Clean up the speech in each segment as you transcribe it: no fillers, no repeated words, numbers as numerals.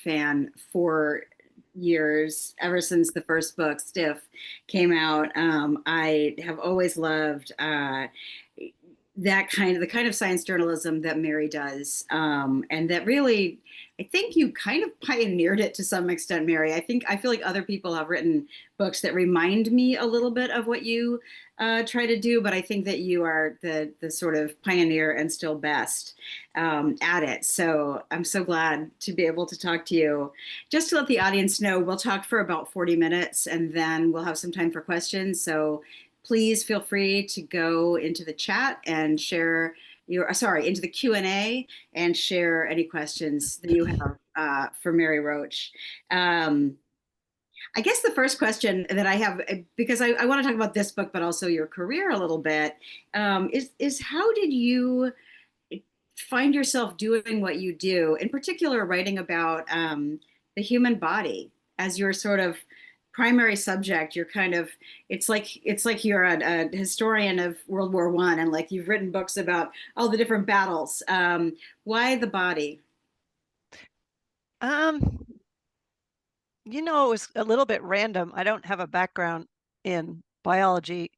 fan for years, ever since the first book, Stiff, came out. I have always loved the kind of science journalism that Mary does, and that really, I think you kind of pioneered it to some extent, Mary. I feel like other people have written books that remind me a little bit of what you try to do, but I think that you are the sort of pioneer and still best at it. So I'm so glad to be able to talk to you. Just to let the audience know, we'll talk for about 40 minutes and then we'll have some time for questions. So please feel free to go into the chat and share into the Q&A and share any questions that you have for Mary Roach. I guess the first question that I have, because I want to talk about this book, but also your career a little bit, is how did you find yourself doing what you do, in particular writing about the human body as your sort of primary subject? You're kind of, it's like you're a historian of World War I, and like you've written books about all the different battles. Why the body? Um, it was a little bit random. I don't have a background in biology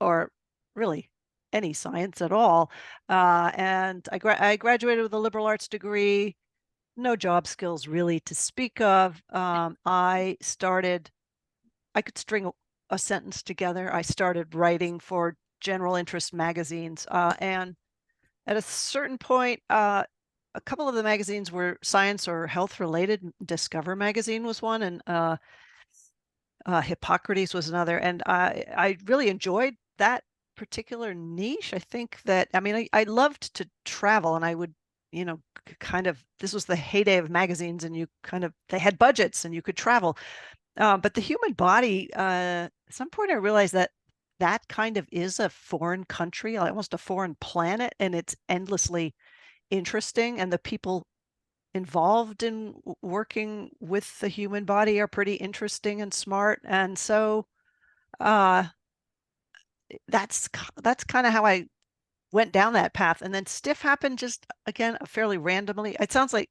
or really any science at all. And I graduated with a liberal arts degree, no job skills really to speak of. I could string a sentence together. I started writing for general interest magazines. And at a certain point, a couple of the magazines were science or health related. Discover magazine was one, and Hippocrates was another. And I really enjoyed that particular niche. I think that, I mean, I loved to travel, and I would, kind of, this was the heyday of magazines, and they had budgets and you could travel. But the human body, at some point I realized that that kind of is a foreign country, almost a foreign planet, and it's endlessly interesting. And the people involved in working with the human body are pretty interesting and smart. And so uh, that's kind of how I went down that path. And then Stiff happened just, again, fairly randomly. It sounds like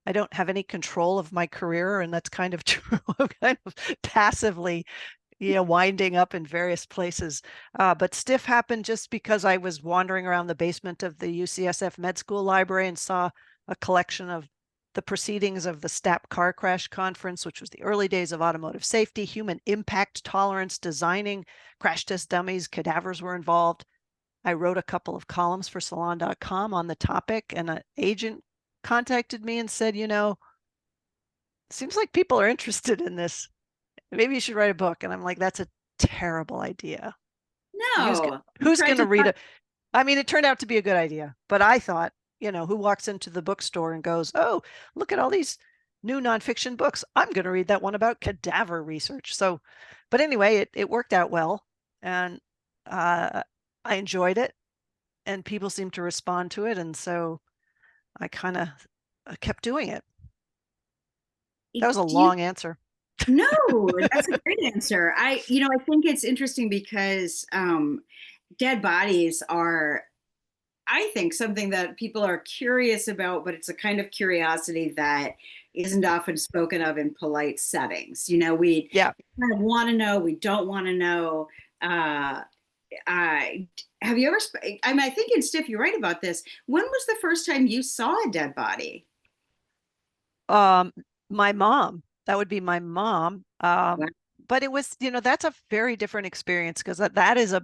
I don't have any control of my career, and that's kind of true. I'm kind of passively, winding up in various places. But Stiff happened just because I was wandering around the basement of the UCSF Med School library and saw a collection of the proceedings of the STAP car crash conference, which was the early days of automotive safety, human impact tolerance, designing crash test dummies, cadavers were involved. I wrote a couple of columns for salon.com on the topic, and an agent contacted me and said, seems like people are interested in this. Maybe you should write a book. And I'm like, that's a terrible idea. No, you Who's tried going to to read talk. it? I mean, it turned out to be a good idea, but I thought, who walks into the bookstore and goes, oh, look at all these new nonfiction books. I'm going to read that one about cadaver research. So, but anyway, it worked out well, and I enjoyed it, and people seemed to respond to it. And so I kind of kept doing it. That was a Do you long answer. No, that's a great answer. I think it's interesting because dead bodies are, I think, something that people are curious about, but it's a kind of curiosity that isn't often spoken of in polite settings. We Yeah. kind of want to know, we don't want to know. I have you ever? I mean, I think in Stiff you write about this. When was the first time you saw a dead body? Um, my mom, that would be my mom. Wow, But it was, that's a very different experience, because that is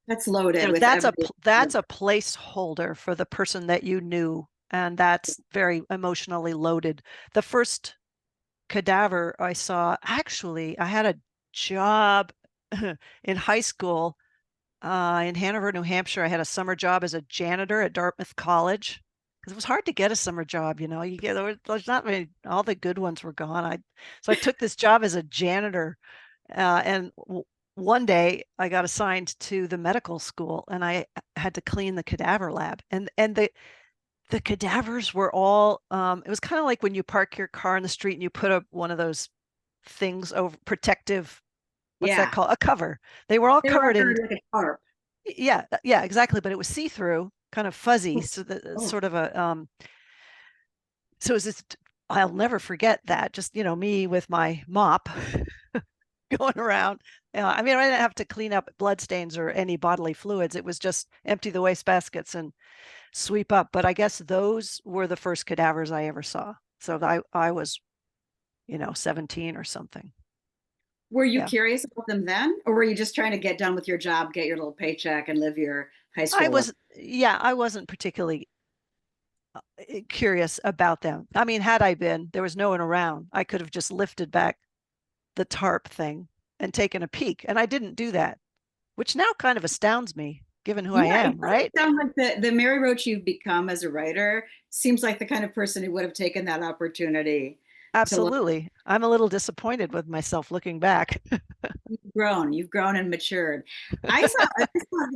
that's loaded with every. that's a placeholder for the person that you knew. And that's very emotionally loaded. The first cadaver I saw, actually, I had a job in high school in Hanover, New Hampshire. I had a summer job as a janitor at Dartmouth College, because it was hard to get a summer job. There's not many. All the good ones were gone. So I took this job as a janitor, and one day I got assigned to the medical school, and I had to clean the cadaver lab, and the cadavers were all. It was kind of like when you park your car in the street and you put one of those things over protective. What's that Yeah, called? A cover. They were all they were covered in. covered like a tarp. Yeah, exactly. But it was see-through, kind of fuzzy, so that Oh, sort of a so it was this I'll never forget that. Just, me with my mop going around. I mean, I didn't have to clean up bloodstains or any bodily fluids. It was just empty the waste baskets and sweep up. But I guess those were the first cadavers I ever saw. So I was, 17 or something. Were you Yeah. curious about them then, or were you just trying to get done with your job, get your little paycheck, and live your high I school life? was, yeah, I wasn't particularly curious about them. I mean, had I been, there was no one around. I could have just lifted back the tarp thing and taken a peek. And I didn't do that, which now kind of astounds me given who I Yeah, it am, doesn't right? sound like the Mary Roach you've become as a writer seems like the kind of person who would have taken that opportunity to look. Absolutely. I'm a little disappointed with myself looking back. You've grown and matured. I saw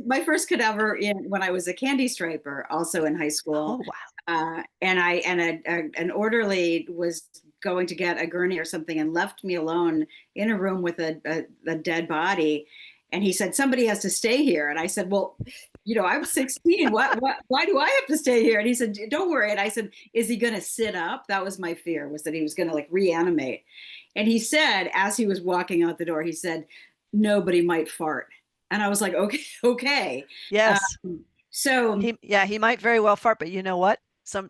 my first cadaver in when I was a candy striper, also in high school, Oh, wow. an orderly was going to get a gurney or something and left me alone in a room with a dead body, and he said somebody has to stay here, and I said, well, I'm 16. Why do I have to stay here? And he said, don't worry. And I said, is he going to sit up? That was my fear, was that he was going to like reanimate. And he said, as he was walking out the door, he said, nobody might fart. And I was like, okay, okay. Yes. So, He might very well fart, but you know what?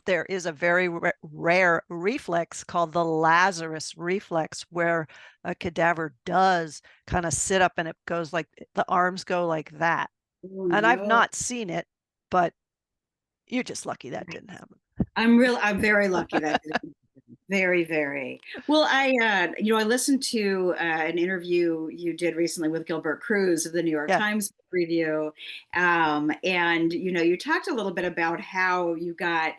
There is a very rare reflex called the Lazarus reflex, where a cadaver does kind of sit up and it goes like the arms go like that. oh And I've no, not seen it, but you're just lucky that didn't happen. I'm very lucky that very, very well. I listened to an interview you did recently with Gilbert Cruz of the New York Yeah. Times Review, and you talked a little bit about how you got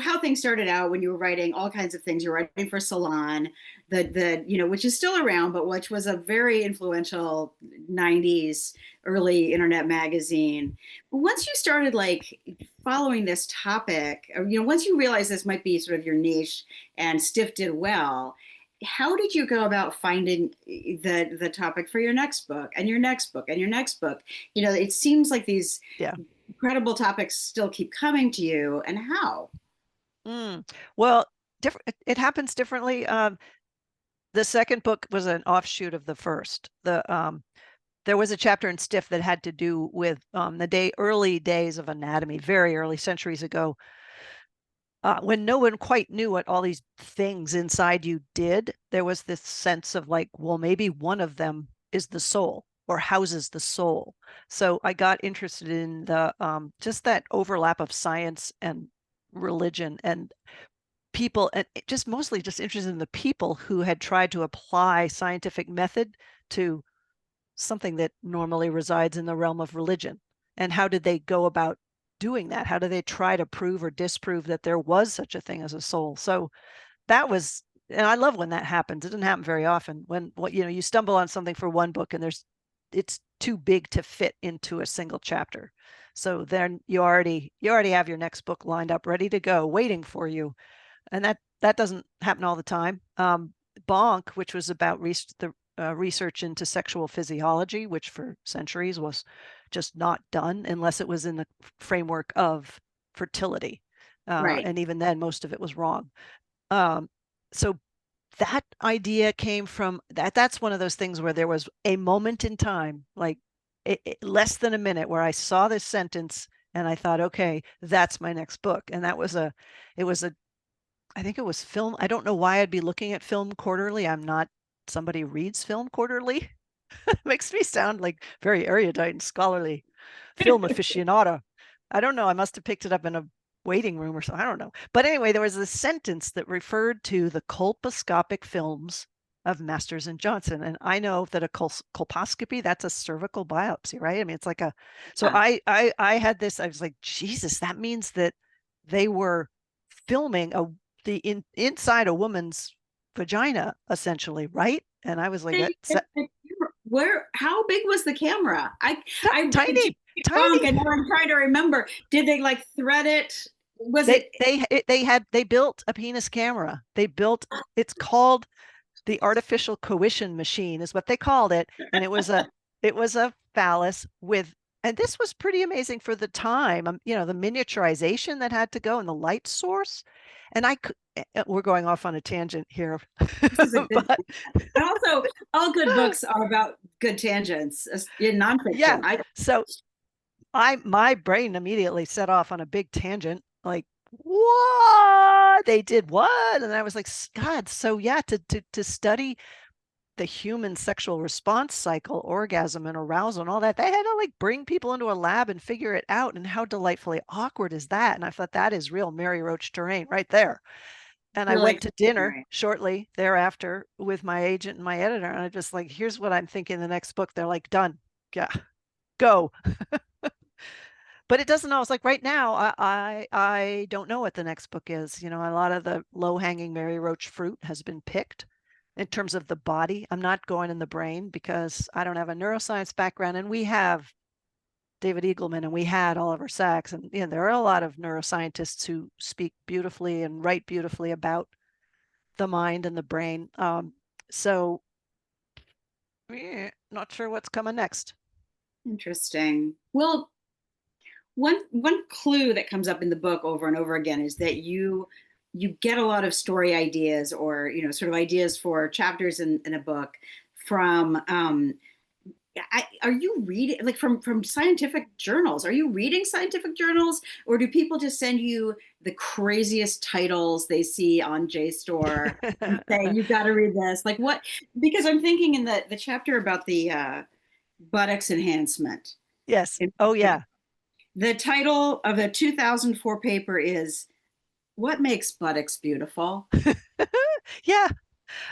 how things started out when you were writing all kinds of things. You're writing for Salon, which is still around, but which was a very influential '90s early internet magazine. But once you started like following this topic, or once you realized this might be sort of your niche, and Stiff did well, how did you go about finding the topic for your next book and your next book and your next book? It seems like these Yeah. incredible topics still keep coming to you, and how? Mm. Well, different. It happens differently. The second book was an offshoot of the first. There was a chapter in Stiff that had to do with the early days of anatomy, very early, centuries ago, when no one quite knew what all these things inside you did. There was this sense of like, well, maybe one of them is the soul or houses the soul. So I got interested in the just that overlap of science and religion and people, and just mostly just interested in the people who had tried to apply scientific method to something that normally resides in the realm of religion. And how did they go about doing that? How do they try to prove or disprove that there was such a thing as a soul? So that was, and I love when that happens. It doesn't happen very often when you stumble on something for one book and it's too big to fit into a single chapter. So then you already have your next book lined up, ready to go, waiting for you, and that doesn't happen all the time. Bonk, which was about the research into sexual physiology, which for centuries was just not done unless it was in the framework of fertility, Right. and even then, most of it was wrong. So that idea came from that. That's one of those things where there was a moment in time, like less than a minute, where I saw this sentence and I thought, okay, that's my next book. And it was a I think it was film. I don't know why I'd be looking at Film Quarterly. I'm not somebody who reads Film Quarterly. It makes me sound like very erudite and scholarly film aficionado. I don't know. I must have picked it up in a waiting room or something. I don't know. But anyway, there was a sentence that referred to the colposcopic films of Masters and Johnson. And I know that a colposcopy, that's a cervical biopsy, right? I mean, it's like so Yeah. I had this, I was like, Jesus, that means that they were filming inside a woman's vagina, essentially, right? And I was like, that's Where? How big was the camera? I read tiny, Bonk, tiny. and now I'm trying to remember. Did they like thread it? Was They it? they built a penis camera. It's called the artificial coition machine is what they called it, and it was a phallus with, and this was pretty amazing for the time. The miniaturization that had to go and the light source, and we're going off on a tangent here, This is a good but and also all good books are about good tangents in nonfiction. yeah. So my brain immediately set off on a big tangent, like, what they did what? And I was like, God, so yeah, to study the human sexual response cycle, orgasm and arousal and all that, they had to like bring people into a lab and figure it out. And how delightfully awkward is that? And I thought that is real Mary Roach terrain right there. And I Really went to dinner extraordinary. shortly thereafter with my agent and my editor. And I just like, here's what I'm thinking the next book. They're like, done. Yeah, go. But it doesn't know. It's like right now, I don't know what the next book is. You know, a lot of the low hanging Mary Roach fruit has been picked in terms of the body. I'm not going in the brain because I don't have a neuroscience background, and we have David Eagleman and we had Oliver Sacks, and you know, there are a lot of neuroscientists who speak beautifully and write beautifully about the mind and the brain. So, not sure what's coming next. Interesting. Well, one clue that comes up in the book over and over again is that you get a lot of story ideas or sort of ideas for chapters in a book from are you reading like from scientific journals? Are you reading scientific journals, or do people just send you the craziest titles they see on JSTOR and say you've got to read this? Like what? Because I'm thinking in the chapter about the buttocks enhancement. Yes. And Oh, yeah. the title of the 2004 paper is "What Makes Buttocks Beautiful?" Yeah.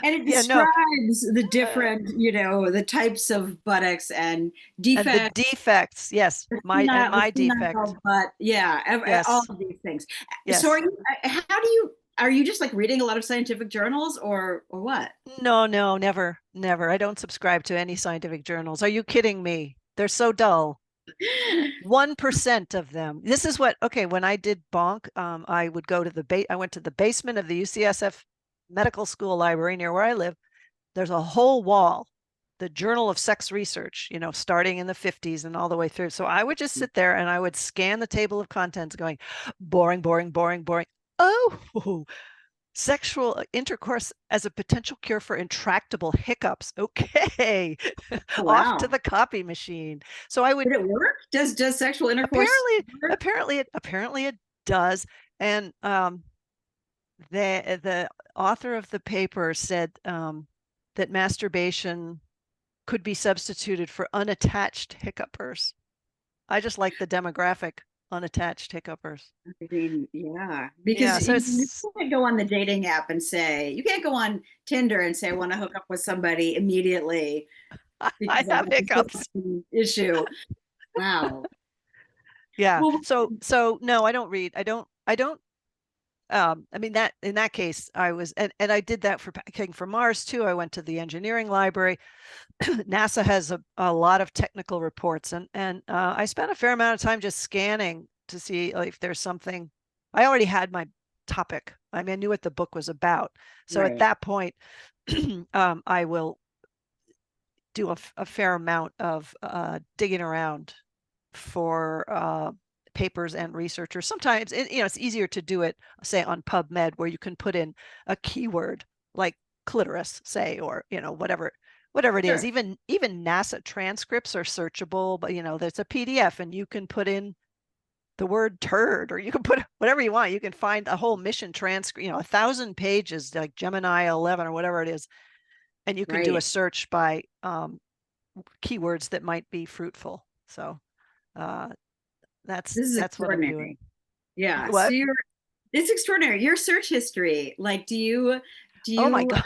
And it Yeah. No. describes the Uh, different, the types of buttocks and and the defects, defects. Yes. the My defect. senile butt, yeah, all Yes. of these things. So, Yes. are you just like reading a lot of scientific journals, or what? No, no, never, never. I don't subscribe to any scientific journals. Are you kidding me? They're so dull. 1% of them. This is what, okay, when I did Bonk, I would go to I went to the basement of the UCSF Medical School Library near where I live. There's a whole wall, the Journal of Sex Research, you know, starting in the 50s and all the way through. So I would just sit there and I would scan the table of contents going, boring, boring, boring, boring. Oh, sexual intercourse as a potential cure for intractable hiccups. Okay. Oh, Off to wow. the copy machine. So I would Did it work? Does sexual intercourse apparently work? apparently it does. And the author of the paper said that masturbation could be substituted for unattached hiccupers. I just like the demographic unattached hiccupers. I mean, yeah, Yeah, because so you it's can't go on the dating app and say you can't go on Tinder and say I want to hook up with somebody immediately I because I've have got this hiccups. issue. Wow. Yeah. Well, So no, I don't read. I don't I mean that in that case I was and I did that for packing for Mars too. I went to the engineering library. NASA has a lot of technical reports, and I spent a fair amount of time just scanning to see if there's something. I already had my topic. I mean, I knew what the book was about. So at right. that point, I will do a fair amount of digging around for papers and researchers. Sometimes it's easier to do it, say on PubMed, where you can put in a keyword like clitoris, say, or whatever it is. Sure. Even NASA transcripts are searchable, but there's a PDF, and you can put in the word turd, or you can put whatever you want. You can find a whole mission transcript, 1,000 pages, like Gemini 11 or whatever it is, and you can do a Right. search by keywords that might be fruitful. So uh, that's This is that's what I'm doing. extraordinary. Yeah. So What? it's extraordinary. Your search history, like, do Oh my you God.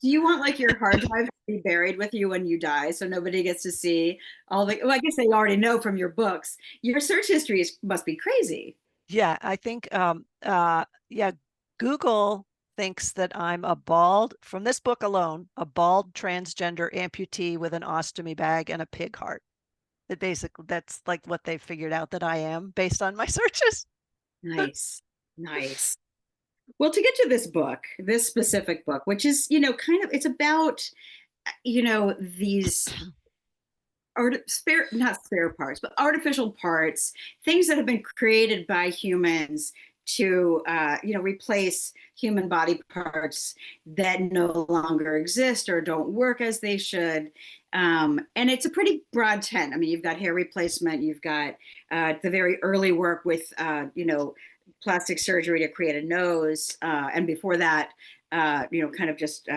do you want like your hard drive to be buried with you when you die so nobody gets to see all the, well, I guess they already know from your books. Your search history must be crazy. Yeah, I think yeah, Google thinks that I'm a bald, from this book alone, a bald transgender amputee with an ostomy bag and a pig heart. That's like what they figured out that I am based on my searches. Nice. Nice. Well, to get to this book, this specific book, which is, kind of, it's about, these not spare parts, but artificial parts, things that have been created by humans to replace human body parts that no longer exist or don't work as they should. And it's a pretty broad tent. I mean, you've got hair replacement, you've got the very early work with plastic surgery to create a nose, and before that, kind of just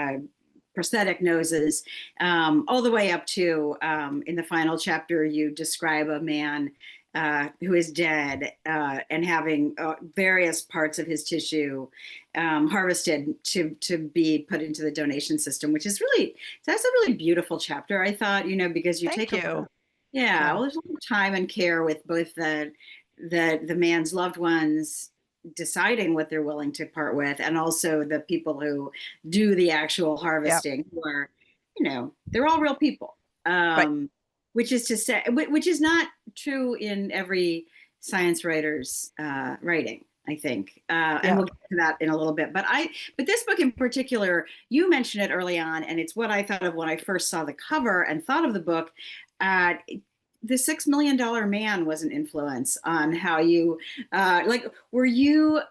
prosthetic noses, all the way up to, in the final chapter, you describe a man who is dead, and having various parts of his tissue harvested to be put into the donation system, which is really, that's a really beautiful chapter, I thought, because you Thank take a, you. yeah, Yeah. well, there's a lot of time and care with both the man's loved ones deciding what they're willing to part with, and also the people who do the actual Yeah. harvesting, who are, they're all real people. Right. Which is to say, which is not true in every science writer's writing, I think, and Yeah. we'll get to that in a little bit. But this book in particular, you mentioned it early on, and it's what I thought of when I first saw the cover and thought of the book. Uh, the $6 Million Man was an influence on how you like. Were you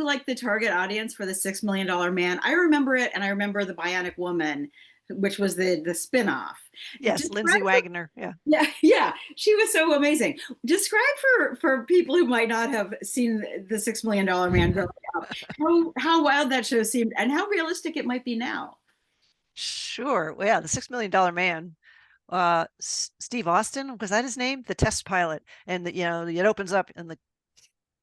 like the target audience for the $6 Million Man? I remember it, and I remember the Bionic Woman, which was the spin-off. Yes. Lindsay Describe her. Wagner. Yeah. Yeah, yeah, she was so amazing. Describe for people who might not have seen the $6 Million Man growing up, how wild that show seemed and how realistic it might be now. Sure. Well, yeah, the $6 Million Man. Steve Austin, was that his name? The test pilot. And it opens up in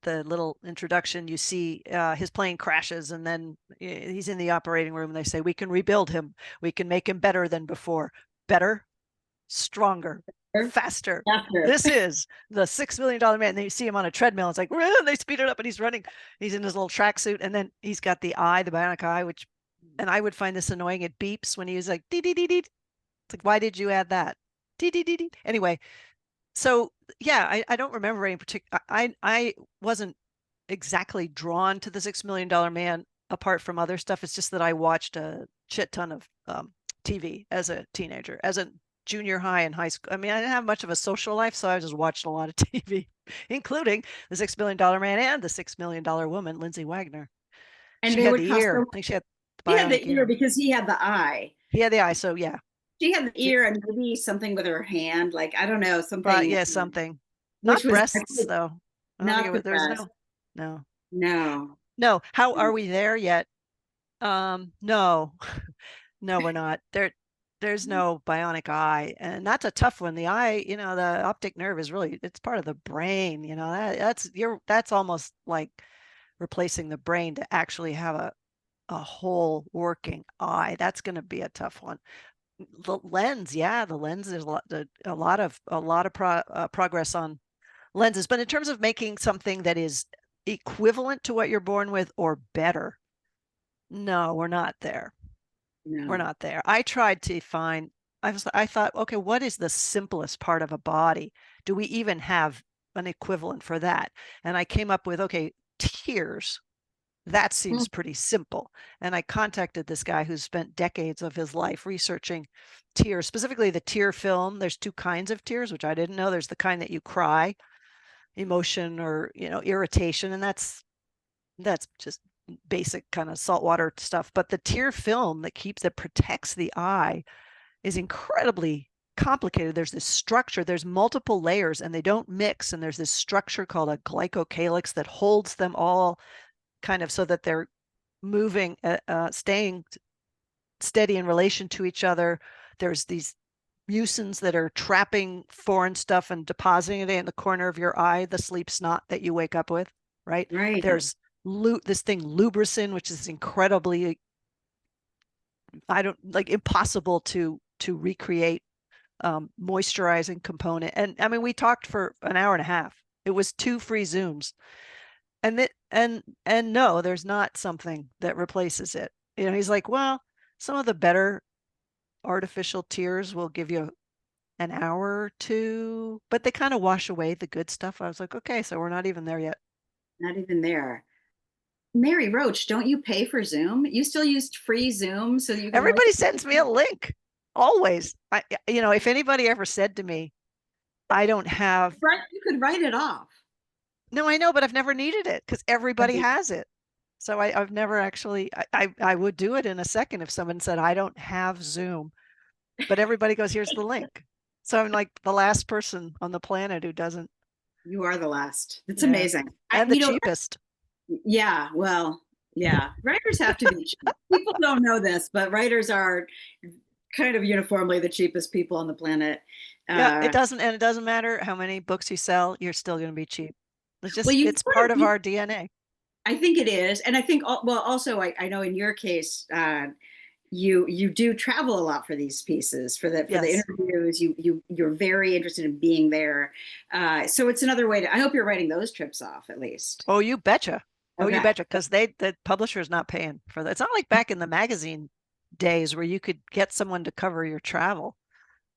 the little introduction, you see his plane crashes, and then he's in the operating room, and they say, we can rebuild him. We can make him better than before. Better, stronger, faster. After. This is the $6 Million Man. Then you see him on a treadmill. It's like, they speed it up, and he's running. He's in his little tracksuit, and then he's got the bionic eye, and I would find this annoying. It beeps when he was like, dee, dee, dee, dee. It's like, why did you add that? Dee, dee, dee, dee. Anyway, so yeah, I don't remember any particular. I wasn't exactly drawn to the $6 Million Man apart from other stuff. It's just that I watched a shit ton of TV as a teenager, as a junior high and high school. I mean, I didn't have much of a social life, so I just watched a lot of TV, including the $6 Million Man and the $6 Million Woman, Lindsay Wagner. And She they had would the cost ear. her. I think she had the He had bionic the ear ear. because he had the eye. He had the eye. So yeah, She had the ear and maybe something with her hand, like I don't know, something, yeah, something. which Not was breasts though. I don't think it not the was. There was best. no. No. No. How are we there yet? No, no, we're not. There's no bionic eye, and that's a tough one. The eye, the optic nerve is really, it's part of the brain. That's almost like replacing the brain to actually have a whole working eye. That's going to be a tough one. The lens, yeah, the lens. There's a lot of progress on lenses, but in terms of making something that is equivalent to what you're born with or better, no, we're not there. We're No. not there. I tried to find, I thought, okay, what is the simplest part of a body? Do we even have an equivalent for that? And I came up with, okay, tears. That seems pretty simple. And I contacted this guy who's spent decades of his life researching tears, specifically the tear film. There's two kinds of tears, which I didn't know. There's the kind that you cry, emotion or, irritation, and that's just basic kind of saltwater stuff. But the tear film that protects the eye is incredibly complicated. There's this structure, there's multiple layers, and they don't mix. And there's this structure called a glycocalyx that holds them all kind of so that they're moving, staying steady in relation to each other. There's these mucins that are trapping foreign stuff and depositing it in the corner of your eye, the sleep snot that you wake up with, right? Right. There's this thing lubricin, which is incredibly, I don't like, impossible to recreate, moisturizing component. And I mean, we talked for an hour and a half. It was 2 free Zooms. And no, there's not something that replaces it. He's like, well, some of the better artificial tears will give you an hour or two, but they kind of wash away the good stuff. I was like, okay, so we're not even there yet. Not even there. Mary Roach, don't you pay for Zoom? You still use free Zoom so you can like. Everybody sends me a link always. If anybody ever said to me, I don't have, You could write it off. No, I know, but I've never needed it because everybody Okay. has it. So I've never actually, I would do it in a second if someone said, I don't have Zoom, but everybody goes, here's the link. So I'm like the last person on the planet who doesn't. You are the last. It's Yeah. amazing. And the cheapest. Yeah, well, yeah. Writers have to be cheap. People don't know this, but writers are kind of uniformly the cheapest people on the planet. Yeah. Uh, And it doesn't matter how many books you sell, you're still going to be cheap. well, you It's sort part of, of our DNA. I think it is, and I think, well, also, I know in your case, you do travel a lot for these pieces, for the Yes. interviews. You're very interested in being there, so it's another way to. I hope you're writing those trips off at least. Oh, you betcha. Oh, you Okay, betcha. Because the publisher's not paying for that. It's not like back in the magazine days where you could get someone to cover your travel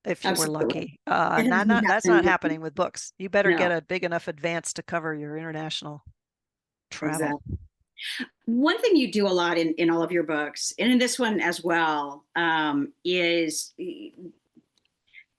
if you were absolutely. lucky. It hasn't That's happened not with happening with books. You better no, get a big enough advance to cover your international travel. exactly. One thing you do a lot in all of your books, and in this one as well, is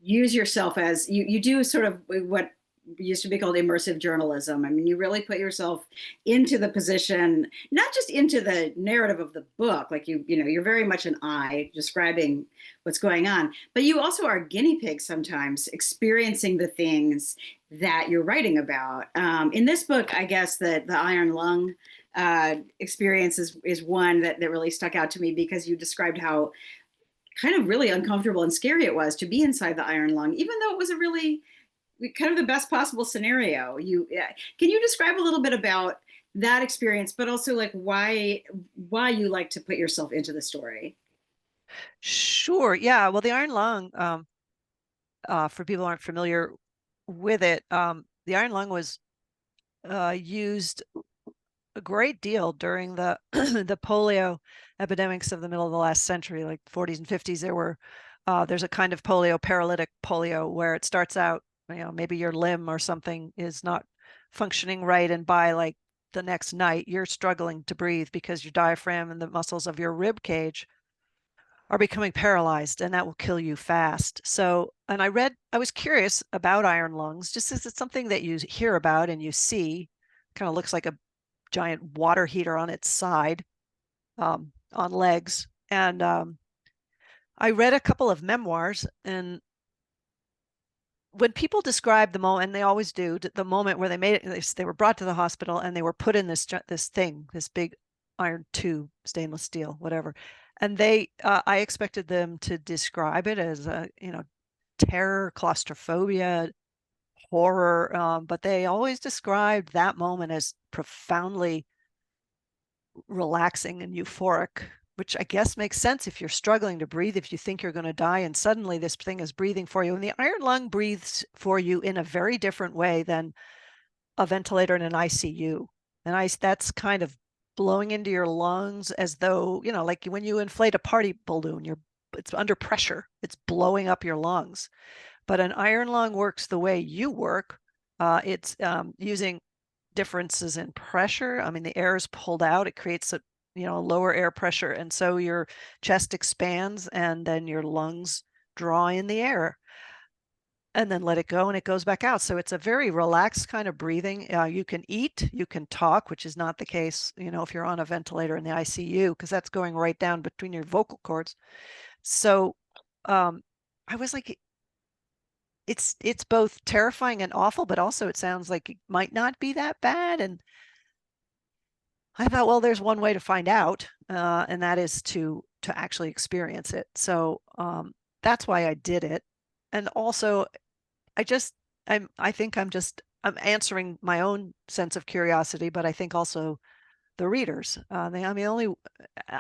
use yourself as you do sort of what used to be called immersive journalism. I mean, you really put yourself into the position, not just into the narrative of the book, like you're very much an eye describing what's going on, but you also are a guinea pig sometimes, experiencing the things that you're writing about. In this book, I guess that the iron lung experience is one that really stuck out to me because you described how kind of really uncomfortable and scary it was to be inside the iron lung, even though it was a really kind of the best possible scenario. Can you describe a little bit about that experience, but also like why you like to put yourself into the story? Sure. Yeah. Well, the iron lung, for people who aren't familiar with it, the iron lung was used a great deal during the the polio epidemics of the middle of the last century, like 40s and 50s. There's a kind of polio, paralytic polio, where it starts out, maybe your limb or something is not functioning right, and by like the next night, you're struggling to breathe because your diaphragm and the muscles of your rib cage are becoming paralyzed, and that will kill you fast. So, and I was curious about iron lungs, just as it's something that you hear about and you see, kind of looks like a giant water heater on its side, on legs. And I read a couple of memoirs, and when people describe the moment, and they always do, the moment where they made it, they were brought to the hospital and they were put in this thing, this big iron tube, stainless steel, whatever. And I expected them to describe it as terror, claustrophobia, horror, but they always described that moment as profoundly relaxing and euphoric, which I guess makes sense if you're struggling to breathe, if you think you're going to die, and suddenly this thing is breathing for you. And the iron lung breathes for you in a very different way than a ventilator in an ICU. And that's kind of blowing into your lungs as though, like when you inflate a party balloon, it's under pressure, it's blowing up your lungs. But an iron lung works the way you work. It's using differences in pressure. I mean, the air is pulled out, it creates a lower air pressure, and so your chest expands, and then your lungs draw in the air, and then let it go, and it goes back out. So it's a very relaxed kind of breathing. You can eat, you can talk, which is not the case, if you're on a ventilator in the ICU, because that's going right down between your vocal cords. So um, I was like, it's both terrifying and awful, but also it sounds like it might not be that bad. And I thought, well, there's one way to find out, and that is to actually experience it. So that's why I did it. And also, I just I think I'm answering my own sense of curiosity, but I think also the readers. I mean, only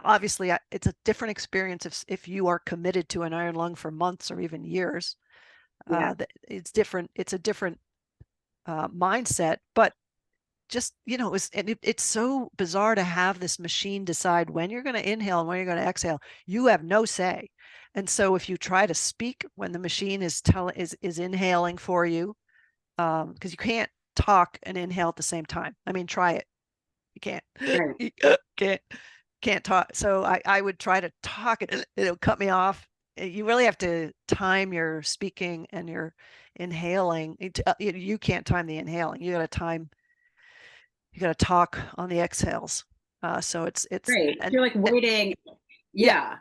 obviously it's a different experience if you are committed to an iron lung for months or even years. Yeah, It's different. It's a different mindset, but just it's so bizarre to have this machine decide when you're going to inhale and when you're going to exhale. You have no say, and so if you try to speak when the machine is inhaling for you, because you can't talk and inhale at the same time. I mean, try it. You can't. right. You can't can't talk. So I would try to talk and it'll cut me off. You really have to time your speaking and your inhaling. You can't time the inhaling. You got to time you got to talk on the exhales. So it's Great. You're like and waiting. yeah, Yeah.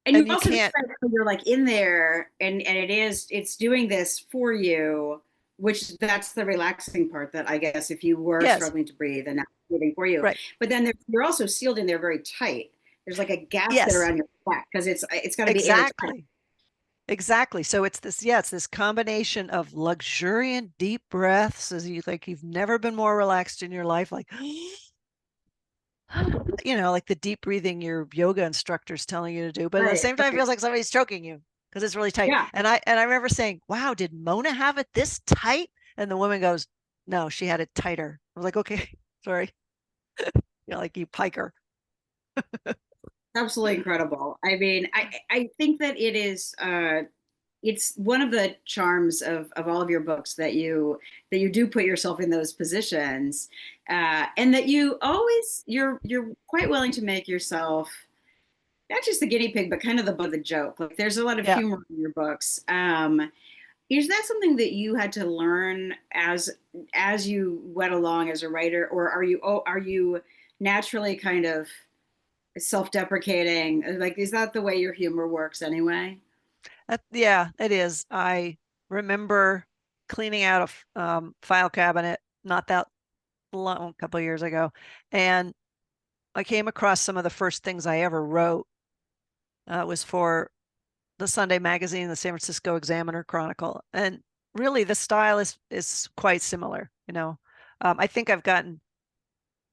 And you and you also can't. described how you're like in there and it's doing this for you, which that's the relaxing part that I guess if you were Yes, struggling to breathe and that's breathing for you. right. But then you're also sealed in there very tight. There's like a gasket Yes, around your back because it's got to be airtight. exactly. Exactly. So it's this, yeah, it's this combination of luxuriant deep breaths as you like you've never been more relaxed in your life, like like the deep breathing your yoga instructor's telling you to do, but at the Right, same time it right. feels like somebody's choking you because it's really tight. Yeah. And I remember saying, "Wow, did Mona have it this tight?" And the woman goes, "No, she had it tighter." I was like, "Okay, sorry." Like you piker. Absolutely incredible. I mean, I think that it's one of the charms of all of your books that you do put yourself in those positions, and that you're quite willing to make yourself not just the guinea pig, but kind of the butt of the joke. Like there's a lot of Yeah. humor in your books. Is that something that you had to learn as you went along as a writer, or are you naturally kind of self-deprecating? Like, is that the way your humor works anyway? Yeah, it is. I remember cleaning out a file cabinet not that long, a couple of years ago, and I came across some of the first things I ever wrote. Was for the Sunday magazine, the San Francisco Examiner Chronicle, and really the style is quite similar. I think I'm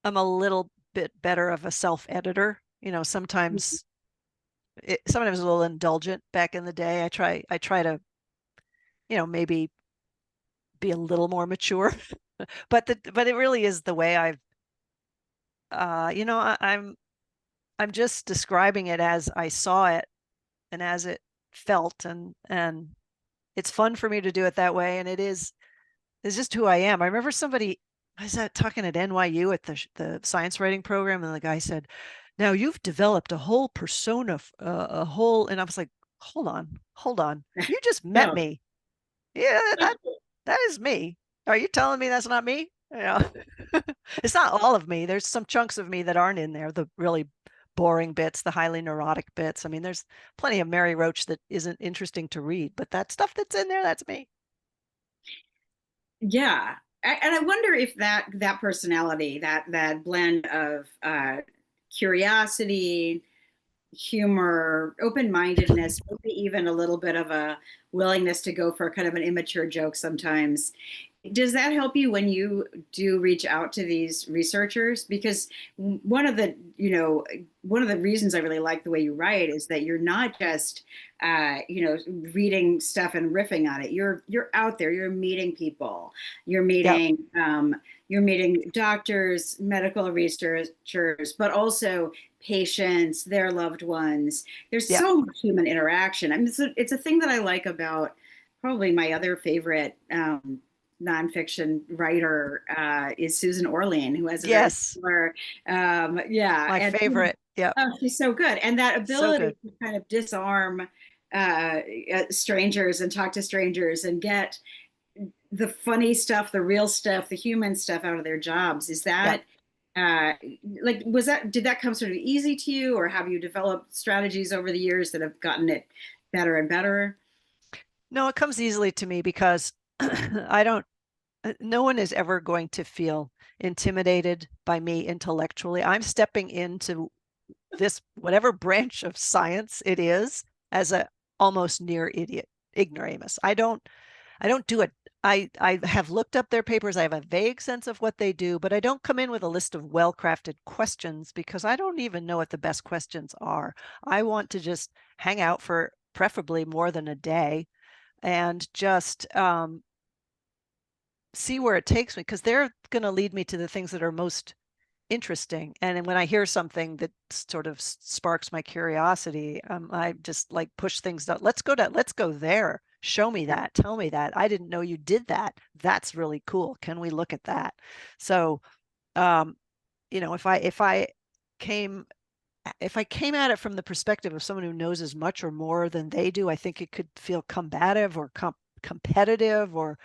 a little bit better of a self editor. Sometimes a little indulgent back in the day. I try to maybe be a little more mature, but it really is the way I'm just describing it as I saw it and as it felt, and it's fun for me to do it that way, and it's just who I am. I remember I was talking at NYU at the science writing program, and the guy said, "Now you've developed a whole persona, a whole," and I was like, hold on, you just met No. me. Yeah, that is me. Are you telling me that's not me? It's not all of me. There's some chunks of me that aren't in there, the really boring bits, the highly neurotic bits. I mean, there's plenty of Mary Roach that isn't interesting to read, but that stuff that's in there, that's me. Yeah. And I wonder if that personality, that blend of curiosity, humor, open-mindedness, maybe even a little bit of a willingness to go for kind of an immature joke sometimes. Does that help you when you do reach out to these researchers? Because one of the reasons I really like the way you write is that you're not just, reading stuff and riffing on it. You're out there. You're meeting people. You're Yep. meeting you're meeting doctors, medical researchers, but also patients, their loved ones. There's Yep. so much human interaction. I mean, it's a thing that I like about probably my other favorite nonfiction writer is Susan Orlean, who has a very Yes. similar, yeah, My and favorite. Yep. oh, she's so good, and that So ability good. to kind of disarm strangers and talk to strangers and get the funny stuff, the real stuff, the human stuff out of their jobs. Is Yep. that uh, did that come sort of easy to you, or have you developed strategies over the years that have gotten it better and better? No, it comes easily to me because I don't, no one is ever going to feel intimidated by me intellectually. I'm stepping into this, whatever branch of science it is, as a almost near idiot, ignoramus. I don't do it. I have looked up their papers. I have a vague sense of what they do, but I don't come in with a list of well-crafted questions because I don't even know what the best questions are. I want to just hang out for preferably more than a day and just see where it takes me because they're going to lead me to the things that are most interesting. And then when I hear something that sort of sparks my curiosity, I just like push things down. Let's go there. Show me that. Tell me that. I didn't know you did that. That's really cool. Can we look at that? So, um, if I came if I came at it from the perspective of someone who knows as much or more than they do, I think it could feel combative or competitive or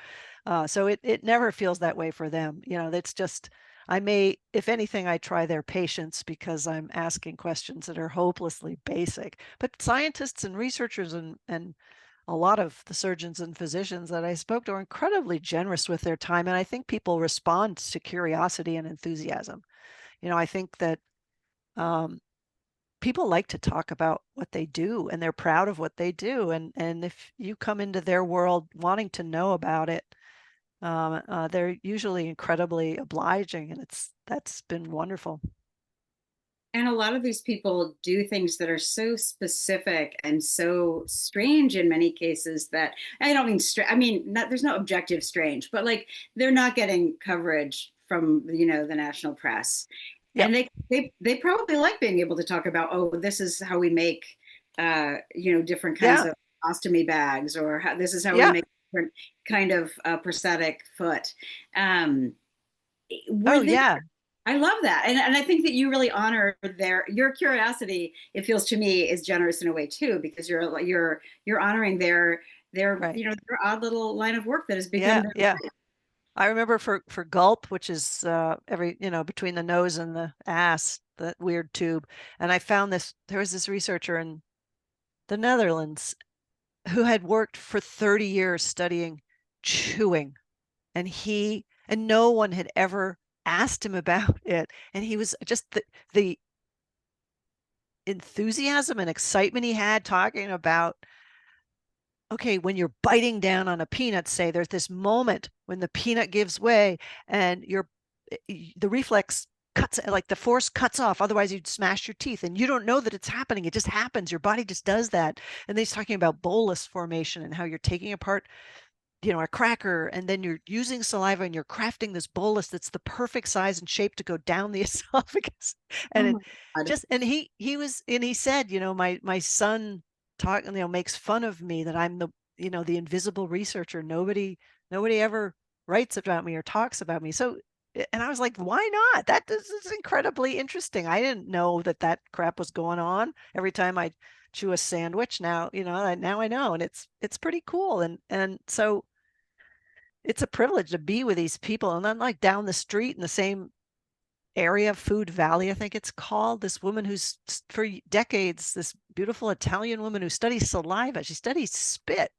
so it never feels that way for them. It's just I may, if anything, I try their patience because I'm asking questions that are hopelessly basic. But scientists and researchers and a lot of the surgeons and physicians that I spoke to are incredibly generous with their time. And I think people respond to curiosity and enthusiasm. I think that um, people like to talk about what they do and they're proud of what they do. And if you come into their world wanting to know about it, they're usually incredibly obliging, and that's been wonderful. And a lot of these people do things that are so specific and so strange in many cases that I don't mean I mean, there's no objective strange, but like they're not getting coverage from, the national press. Yep. And they probably like being able to talk about, oh, this is how we make, different kinds Yeah. of ostomy bags, or this is how we Yeah. make different kind of prosthetic foot. Um, Oh, were there yeah. I love that. And I think that you really honor your curiosity, it feels to me, is generous in a way too, because you're honoring Right. their odd little line of work that has become Yeah. their Yeah. life. I remember for gulp, which is every, between the nose and the ass, that weird tube. And I found this, there was this researcher in the Netherlands who had worked for 30 years studying chewing, and no one had ever asked him about it. And he was just the enthusiasm and excitement he had talking about, okay, when you're biting down on a peanut, say there's this moment when the peanut gives way and the reflex cuts, like the force cuts off, otherwise you'd smash your teeth, and you don't know that it's happening, it just happens, your body just does that. And then he's talking about bolus formation and how you're taking apart, a cracker, and then you're using saliva and you're crafting this bolus that's the perfect size and shape to go down the esophagus. Oh And it my God. just, and he said, my son makes fun of me that I'm the invisible researcher. Nobody ever writes about me or talks about me. So, and I was like, why not? This is incredibly interesting. I didn't know that crap was going on every time I chew a sandwich. Now I know, and it's pretty cool. And so it's a privilege to be with these people. And then, like, down the street in the same area, Food Valley, I think it's called, this woman who's for decades, this beautiful Italian woman who studies saliva. She studies spit.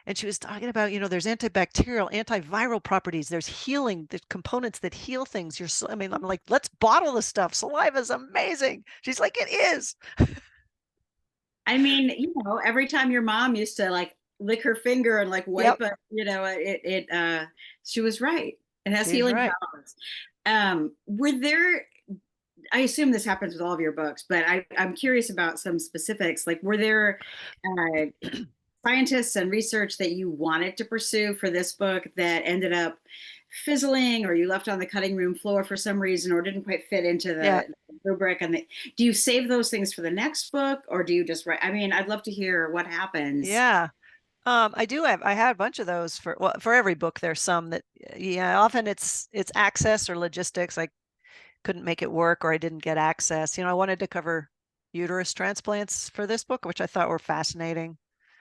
And she was talking about, there's antibacterial, antiviral properties. There's healing, there's components that heal things. I'm like, let's bottle the stuff. Saliva is amazing. She's like, it is. I mean, every time your mom used to like lick her finger and like wipe Yep. it, she was right. It has She's healing right. powers. Were there I assume this happens with all of your books, but I'm curious about some specifics. Like, were there uh, scientists and research that you wanted to pursue for this book that ended up fizzling, or you left on the cutting room floor for some reason, or didn't quite fit into Yeah. the rubric? And do you save those things for the next book, or do you just write? I mean, I'd love to hear what happens. Yeah. I had a bunch of those for every book. There's some that, yeah, often it's access or logistics. I couldn't make it work, or I didn't get access. I wanted to cover uterus transplants for this book, which I thought were fascinating.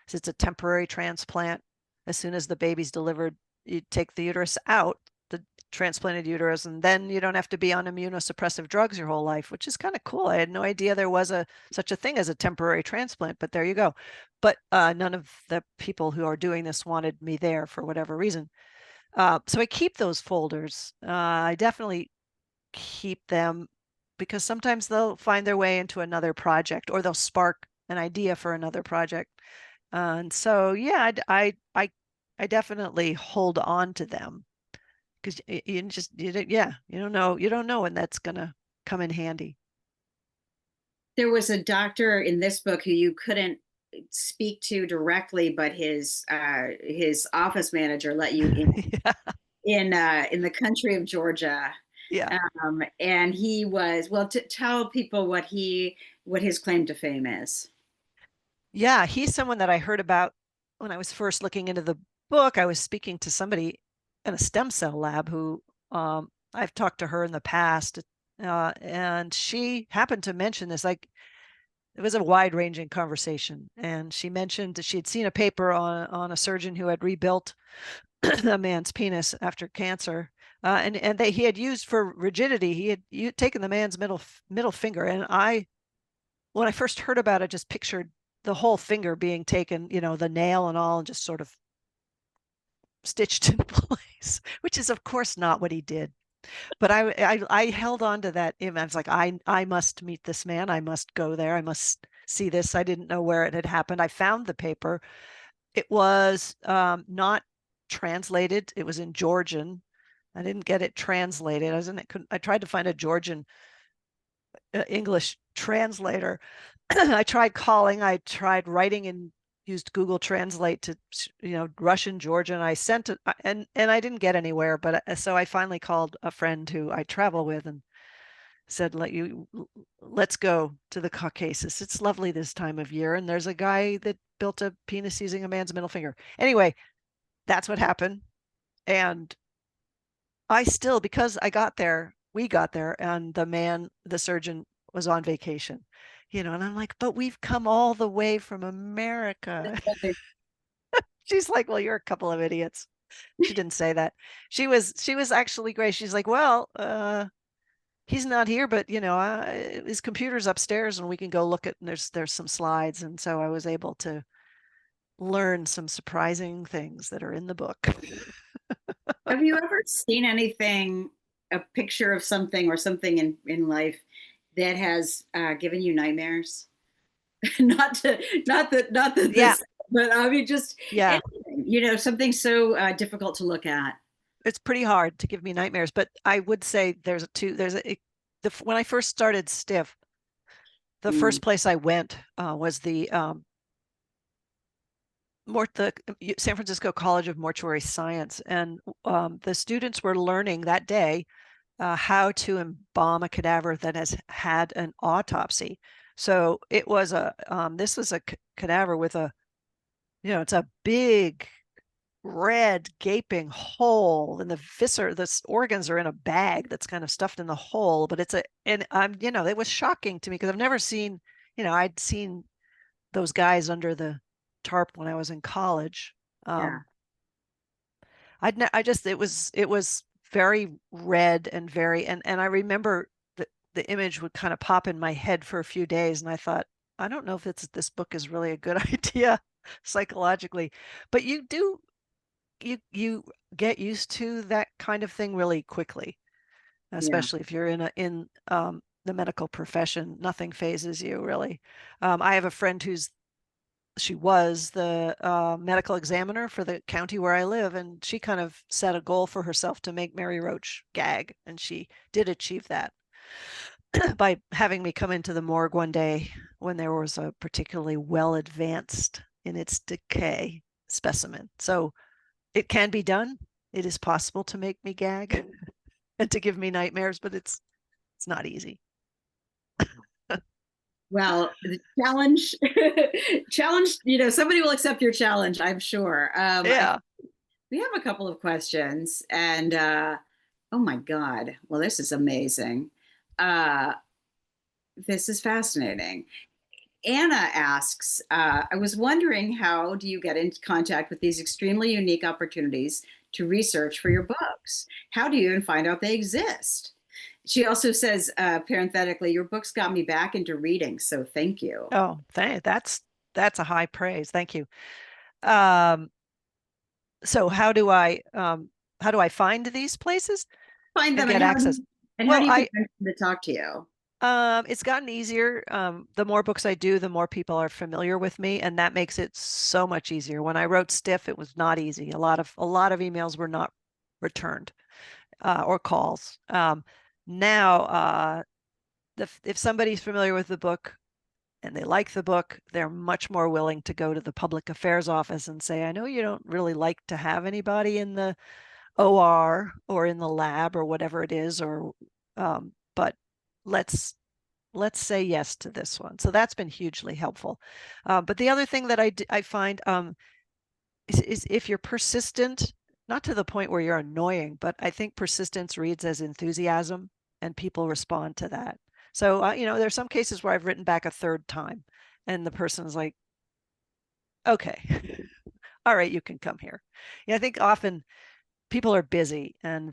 So it's a temporary transplant. As soon as the baby's delivered, you take the uterus out, the transplanted uterus, and then you don't have to be on immunosuppressive drugs your whole life, which is kind of cool. I had no idea there was such a thing as a temporary transplant, but there you go. But none of the people who are doing this wanted me there for whatever reason. So I keep those folders. I definitely keep them because sometimes they'll find their way into another project, or they'll spark an idea for another project. And so, yeah, I definitely hold on to them because you don't know when that's gonna come in handy. There was a doctor in this book who you couldn't speak to directly, but his office manager let you Yeah, in the country of Georgia. yeah, And he was, well, to tell people what his claim to fame is. yeah. He's someone that I heard about when I was first looking into the book. I was speaking to somebody in a stem cell lab who I've talked to her in the past, and she happened to mention this. Like, it was a wide ranging conversation. And she mentioned that she had seen a paper on a surgeon who had rebuilt a man's penis after cancer. and he had used for rigidity. He had taken the man's middle finger, and when I first heard about it, just pictured the whole finger being taken, the nail and all, and just sort of stitched in place, which is of course not what he did. But I held on to that image. I was like, I must meet this man. I must go there. I must see this. I didn't know where it had happened. I found the paper. It was not translated. It was in Georgian. I didn't get it translated. I tried to find a Georgian English translator. I tried calling. I tried writing and used Google Translate to, Russian, Georgian. I sent it, and I didn't get anywhere. But so I finally called a friend who I travel with and said, let's go to the Caucasus. It's lovely this time of year, and there's a guy that built a penis using a man's middle finger. Anyway, that's what happened. And because we got there, and the surgeon was on vacation, and I'm like, but we've come all the way from America. She's like, well, you're a couple of idiots. She didn't say that. She was actually great. She's like, well, he's not here, but his computer's upstairs and we can go look at, and there's some slides. And so I was able to learn some surprising things that are in the book. Have you ever seen anything, a picture of something or something in life that has given you nightmares? Not that Yeah. this, but I mean, just Yeah. anything, something so difficult to look at. It's pretty hard to give me nightmares, but I would say when I first started Stiff, the Mm, first place I went was the San Francisco College of Mortuary Science, and the students were learning that day how to embalm a cadaver that has had an autopsy. So this was a cadaver with it's a big red gaping hole, and the organs are in a bag that's kind of stuffed in the hole. But it was shocking to me because I've never seen, I'd seen those guys under the tarp when I was in college. yeah, Um, it was very red and and I remember the image would kind of pop in my head for a few days, and I thought, I don't know if this book is really a good idea psychologically, but you get used to that kind of thing really quickly, yeah. especially if you're in the medical profession. Nothing phases you really. I have a friend she was the medical examiner for the county where I live, and she kind of set a goal for herself to make Mary Roach gag, and she did achieve that by having me come into the morgue one day when there was a particularly well advanced in its decay specimen. So it can be done. It is possible to make me gag and to give me nightmares, but it's not easy. Well, the challenge, challenge, somebody will accept your challenge, I'm sure. Yeah. We have a couple of questions, and oh my God, well, this is amazing. Uh, this is fascinating. Anna asks, I was wondering, how do you get into contact with these extremely unique opportunities to research for your books? How do you even find out they exist? She also says, parenthetically, your books got me back into reading, so thank you. Oh, that's a high praise. Thank you. Um, so how do I find these places Find and them, get access? and how Well, do you I convince them to talk to you? it's gotten easier. The more books I do, the more people are familiar with me, and that makes it so much easier. When I wrote Stiff, it was not easy. A lot of emails were not returned or calls. Now, if somebody's familiar with the book and they like the book, they're much more willing to go to the public affairs office and say, I know you don't really like to have anybody in the OR or in the lab or whatever it is, but let's say yes to this one. So that's been hugely helpful. But the other thing that I find is if you're persistent, not to the point where you're annoying, but I think persistence reads as enthusiasm, and people respond to that. So, there's some cases where I've written back a third time, and the person's like, okay, all right, you can come here. I think often people are busy, and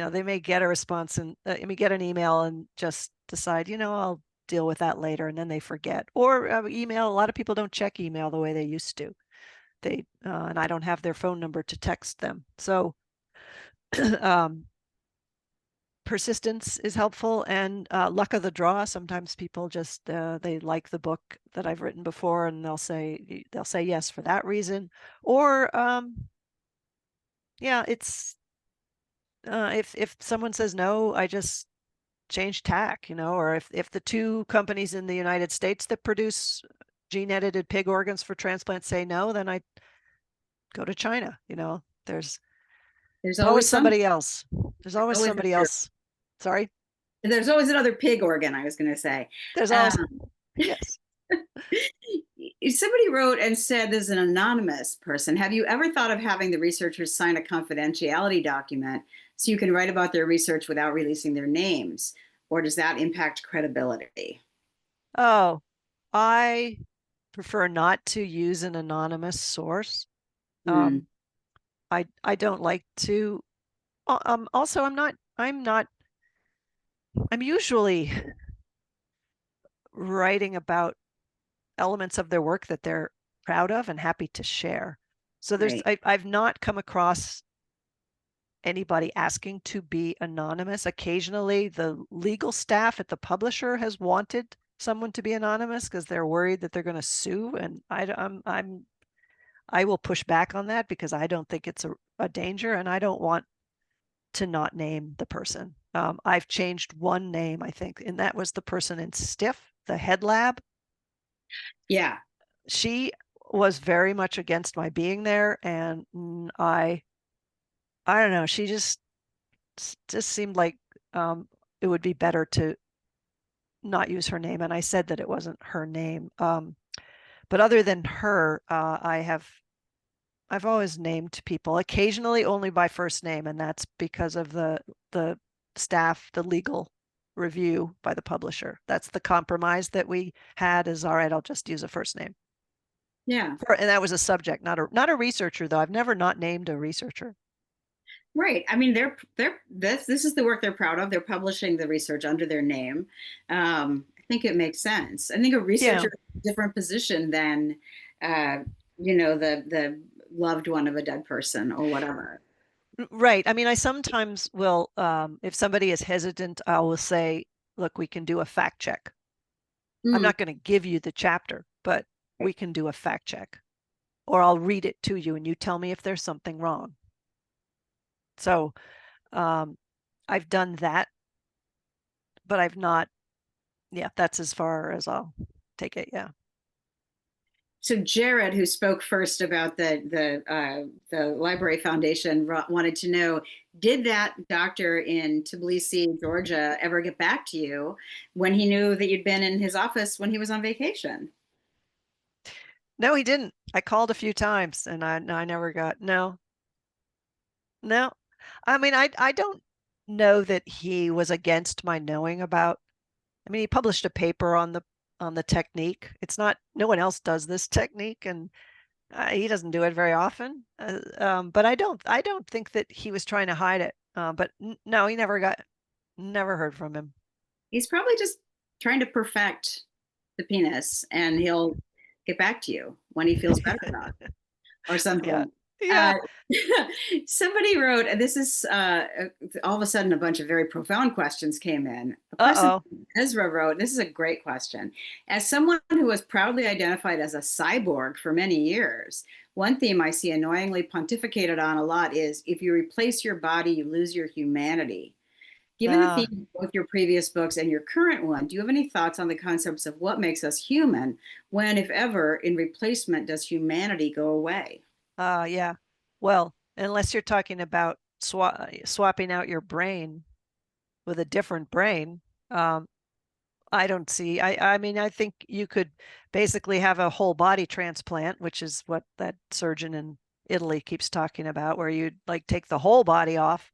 they may get a response and get an email and just decide, I'll deal with that later, and then they forget. Or email. A lot of people don't check email the way they used to. And I don't have their phone number to text them. So um, persistence is helpful, and luck of the draw. Sometimes people just they like the book that I've written before, and they'll say yes for that reason. Or yeah, it's if someone says no, I just change tack, or if the two companies in the United States that produce gene edited pig organs for transplant say no, then I go to China. There's There's always always some. somebody else. There's always Always somebody another, else. Sorry. there's always another pig organ, I was going to say. There's Um, always, yes. Somebody wrote and said, "This is an anonymous person. Have you ever thought of having the researchers sign a confidentiality document so you can write about their research without releasing their names? Or does that impact credibility?" Oh, I prefer not to use an anonymous source. Hmm. I don't like to. Also, I'm usually writing about elements of their work that they're proud of and happy to share. So Right. I've not come across anybody asking to be anonymous. Occasionally, the legal staff at the publisher has wanted someone to be anonymous because they're worried that they're going to sue, and I will push back on that because I don't think it's a danger, and I don't want to not name the person. I've changed one name, I think, and that was the person in Stiff, the head lab. Yeah. She was very much against my being there, and I don't know. She just seemed like it would be better to not use her name, and I said that it wasn't her name. But other than her, I've always named people, occasionally only by first name, and that's because of the staff, the legal review by the publisher. That's the compromise that we had is, all right, I'll just use a first name. Yeah. And that was a subject, not a researcher, though. I've never not named a researcher. Right. I mean, they're this is the work they're proud of. They're publishing the research under their name. I think it makes sense. I think a Yeah, researcher is a different position than, uh, the loved one of a dead person or whatever. right. I mean, I sometimes will, if somebody is hesitant, I will say, look, we can do a fact check. I'm Mm. not going to give you the chapter, but we can do a fact check, or I'll read it to you and you tell me if there's something wrong. So um, I've done that, but I've not, yeah, that's as far as I'll take it. Yeah. So Jared, who spoke first about the Library Foundation, wanted to know: did that doctor in Tbilisi, Georgia, ever get back to you when he knew that you'd been in his office when he was on vacation? No, he didn't. I called a few times and I never got, no, no. I mean, I don't know that he was against my knowing about. I mean, he published a paper on the technique. It's not, no one else does this technique, and he doesn't do it very often. But I don't think that he was trying to hide it. But no, he never heard from him. He's probably just trying to perfect the penis, and he'll get back to you when he feels better about it or Yeah, something. yeah. Uh, Somebody wrote, and this is all of a sudden a bunch of very profound questions came in. A person, Uh-oh. Ezra, wrote, this is a great question. As someone who was proudly identified as a cyborg for many years, one theme I see annoyingly pontificated on a lot is if you replace your body, you lose your humanity. Given the Uh, theme of both your previous books and your current one, do you have any thoughts on the concepts of what makes us human when, if ever, in replacement, does humanity go away? yeah. Well, unless you're talking about swapping out your brain with a different brain, um, I don't see. I mean, I think you could basically have a whole body transplant, which is what that surgeon in Italy keeps talking about, where you'd like take the whole body off,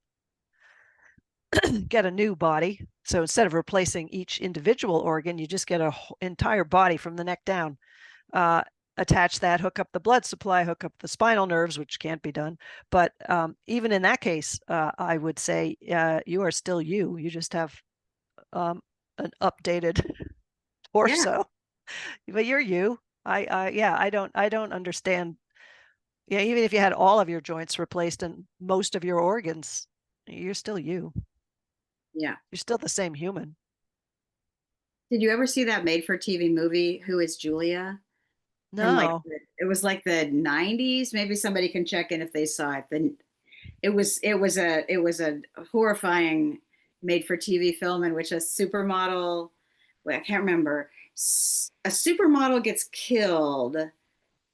get a new body. So instead of replacing each individual organ, you just get a entire body from the neck down. Uh, attach that, hook up the blood supply, hook up the spinal nerves, which can't be done. But even in that case, I would say you are still you. You just have an updated Yeah, torso, but you're you. Yeah, I don't understand. Yeah, even if you had all of your joints replaced and most of your organs, you're still you. yeah. You're still the same human. Did you ever see that made for TV movie, Who is Julia? From like No. it was like the 90s. Maybe somebody can check in if they saw it. Then it was a horrifying made for TV film in which a supermodel, well, I can't remember, a supermodel gets killed,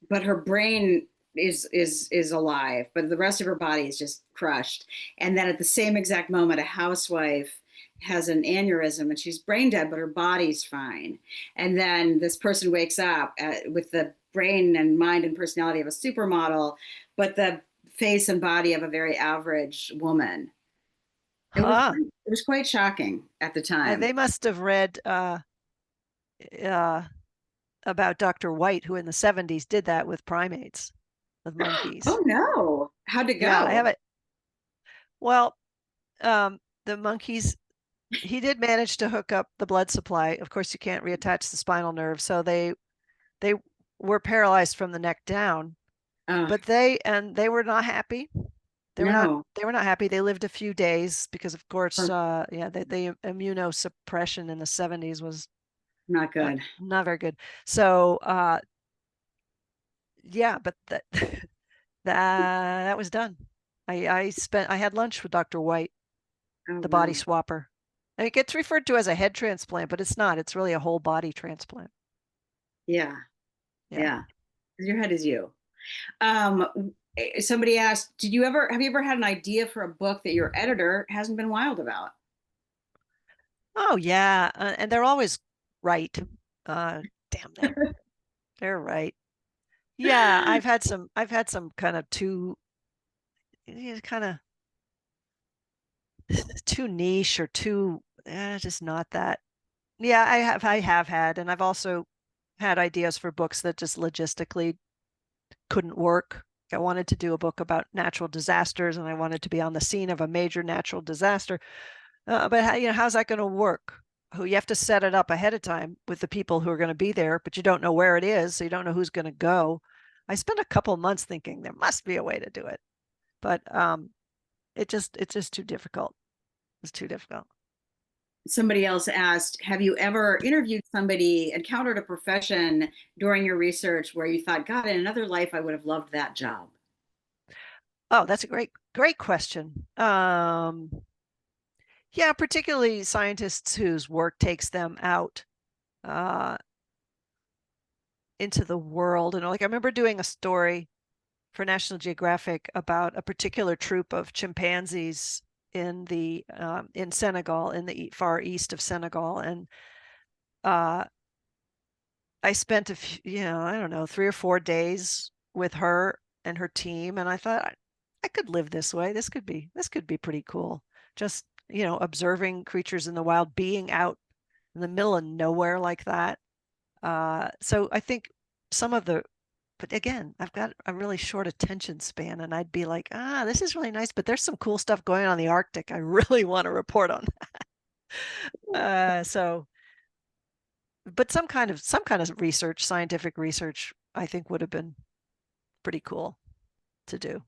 but her brain is alive, but the rest of her body is just crushed. And then at the same exact moment, a housewife has an aneurysm and she's brain dead, but her body's fine. And then this person wakes up with the brain and mind and personality of a supermodel, but the face and body of a very average woman. It was Huh. it was quite shocking at the time. They must have read uh, about Dr. White, who in the 70s did that with primates, with monkeys. Oh no, how'd it Yeah, I have go? it. Well, the monkeys, he did manage to hook up the blood supply. Of course, you can't reattach the spinal nerve, so they were paralyzed from the neck down. Oh But they were not happy. no. They were not happy. They lived a few days because, of course, Oh, yeah, the immunosuppression in the 70s was not good. not very good. So, yeah, but that was done. I had lunch with Dr. White, Oh the body wow. swapper. And it gets referred to as a head transplant, but it's not. It's really a whole body transplant. Yeah, Yeah. yeah. 'Cause your head is you. Somebody asked, did you ever have you ever had an idea for a book that your editor hasn't been wild about? Oh, yeah. And they're always right. Uh, damn them. They're right. Yeah, I've had some kind of kind of too niche or too just not that. Yeah, I have had, and I've also had ideas for books that just logistically couldn't work. I wanted to do a book about natural disasters, and I wanted to be on the scene of a major natural disaster. But how's that going to work? Who you have to set it up ahead of time with the people who are going to be there, but you don't know where it is, so you don't know who's going to go. I spent a couple months thinking there must be a way to do it, but it's just too difficult. It's too difficult. Somebody else asked, have you ever interviewed somebody, encountered a profession during your research where you thought, God, in another life, I would have loved that job? Oh, that's a great question. Yeah, particularly scientists whose work takes them out uh, into the world. And like I remember doing a story for National Geographic about a particular troop of chimpanzees in Senegal, in the far east of Senegal, and uh, I spent I don't know, 3 or 4 days with her and her team, and I thought I could live this way. This could be pretty cool. Just observing creatures in the wild, being out in the middle of nowhere like that. So I think some of the, but again, I've got a really short attention span, and I'd be like, this is really nice, but there's some cool stuff going on in the Arctic. I really want to report on. So, but some kind of research, scientific research, I think would have been pretty cool to do.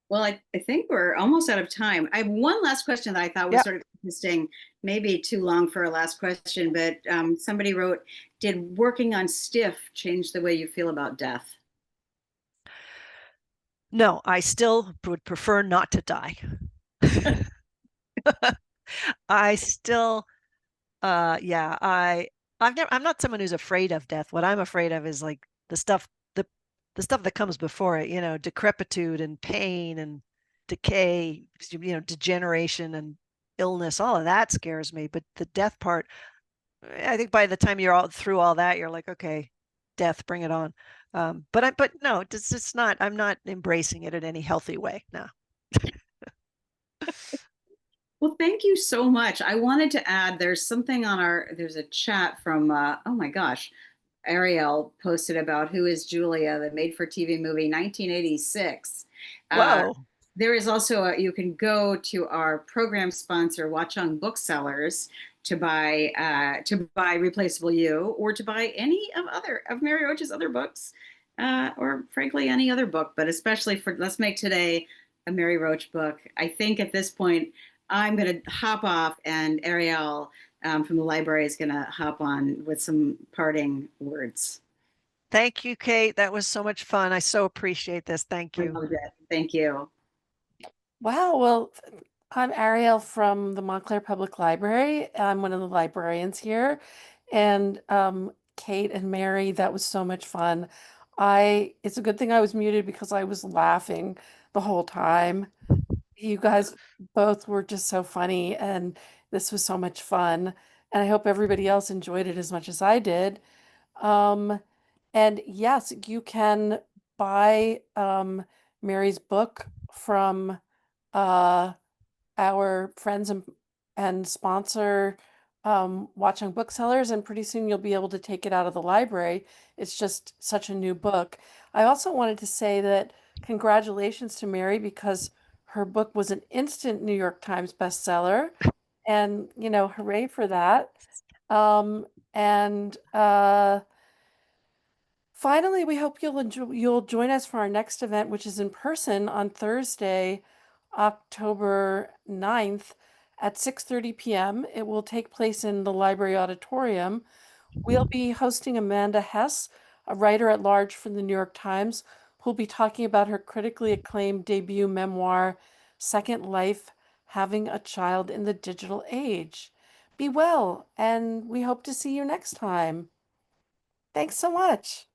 Well, I think we're almost out of time. I have one last question that I thought was Yep. sort of interesting, maybe too long for a last question, but somebody wrote, did working on Stiff change the way you feel about death? No, I still would prefer not to die. I still, yeah, I'm not someone who's afraid of death. What I'm afraid of is like the stuff that comes before it, decrepitude and pain and decay, degeneration and illness. All of that scares me. But the death part, I think by the time you're all through all that, you're like, okay, death, bring it on. But no, it's not. I'm not embracing it in any healthy way. No. Well, thank you so much. I wanted to add there's something on there's a chat from, oh my gosh, Ariel posted about Who is Julia, the made-for-TV movie 1986. Uh, Whoa. there is also you can go to our program sponsor, Watch on Booksellers, to buy Replaceable You, or to buy any of Mary Roach's other books, or frankly any other book. But especially for Let's Make Today a Mary Roach book. I think at this point I'm going to hop off, and Ariel from the library is going to hop on with some parting words. Thank you, Kate. That was so much fun. I so appreciate this. Thank I you. loved it. Thank you. Wow. Well, I'm Ariel from the Montclair Public Library. I'm one of the librarians here. And Kate and Mary, that was so much fun. It's a good thing I was muted because I was laughing the whole time. You guys both were just so funny, and this was so much fun. And I hope everybody else enjoyed it as much as I did. Um, and yes, you can buy Mary's book from uh, our friends and sponsor Watching Booksellers, and pretty soon you'll be able to take it out of the library. It's just such a new book. I also wanted to say that congratulations to Mary because her book was an instant New York Times bestseller, and hooray for that. Um, and Finally, we hope you'll join us for our next event, which is in person on Thursday, October 9th at 6:30 p.m. It will take place in the library auditorium. We'll be hosting Amanda Hess, a writer at large for the New York Times, who'll be talking about her critically acclaimed debut memoir, Second Life: Having a Child in the Digital Age. Be well, and we hope to see you next time. Thanks so much.